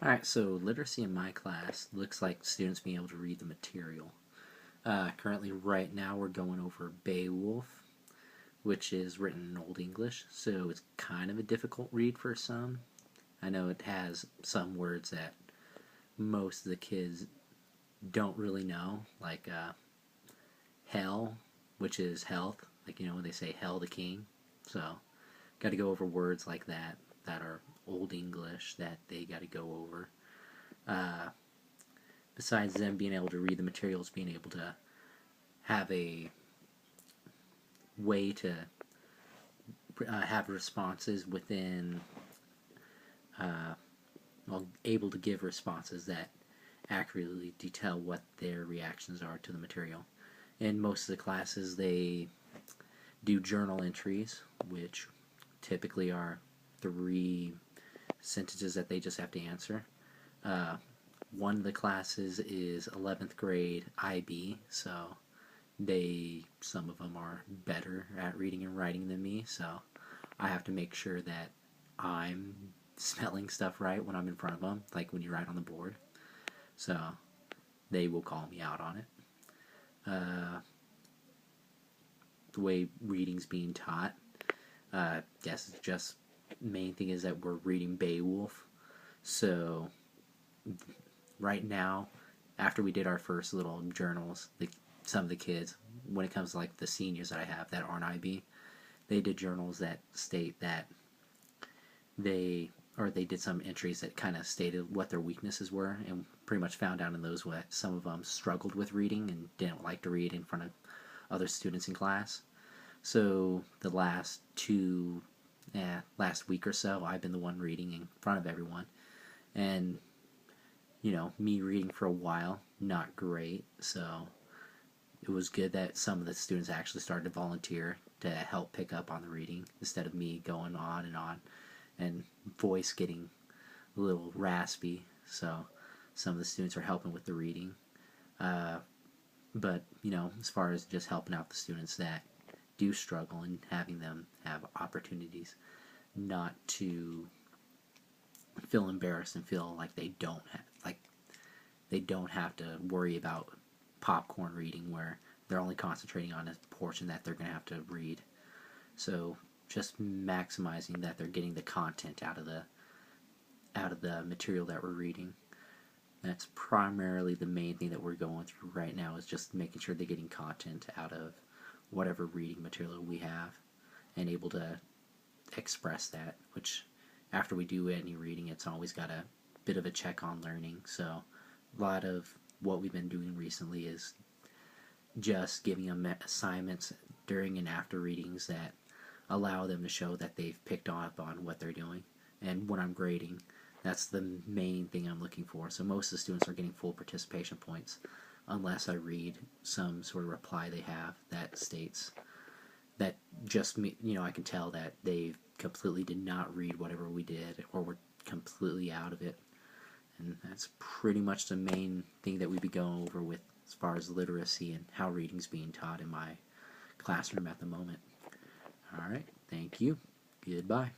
Alright, so literacy in my class looks like students being able to read the material. Currently, right now, we're going over Beowulf, which is written in Old English, so it's kind of a difficult read for some. I know it has some words that most of the kids don't really know, like hell, which is health, like when they say hell the king. So, got to go over words like that are Old English that they got to go over. Uh, Besides them being able to read the materials, being able to have a way to have responses within, able to give responses that accurately detail what their reactions are to the material. In most of the classes, they do journal entries, which typically are 3 sentences that they just have to answer. One of the classes is 11th grade IB, so some of them are better at reading and writing than me, so I have to make sure that I'm spelling stuff right when I'm in front of them, like when you write on the board. So they will call me out on it. The way reading's being taught, guess it's just main thing is that we're reading Beowulf. So right now, after we did our first little journals, some of the kids, when it comes to like the seniors that I have that aren't IB, they did journals that state that they did some entries that kind of stated what their weaknesses were, and pretty much found out in those what some of them struggled with reading and didn't like to read in front of other students in class. So the last week or so, I've been the one reading in front of everyone, and me reading for a while, not great. So it was good that some of the students actually started to volunteer to help pick up on the reading instead of me going on and voice getting a little raspy. So some of the students are helping with the reading. But as far as just helping out the students that do struggle and having them have opportunities not to feel embarrassed and feel like they don't have to worry about popcorn reading where they're only concentrating on a portion that they're going to have to read. So just maximizing that they're getting the content out of the material that we're reading. That's primarily the main thing that we're going through right now, is just making sure they're getting content out of whatever reading material we have and able to express that, which after we do any reading, it's always got a bit of a check on learning. So a lot of what we've been doing recently is just giving them assignments during and after readings that allow them to show that they've picked up on what they're doing. And when I'm grading, that's the main thing I'm looking for. So most of the students are getting full participation points unless I read some sort of reply they have that states that just me, I can tell that they completely did not read whatever we did or were completely out of it. And that's pretty much the main thing that we'd be going over with as far as literacy and how reading's being taught in my classroom at the moment. Alright, thank you. Goodbye.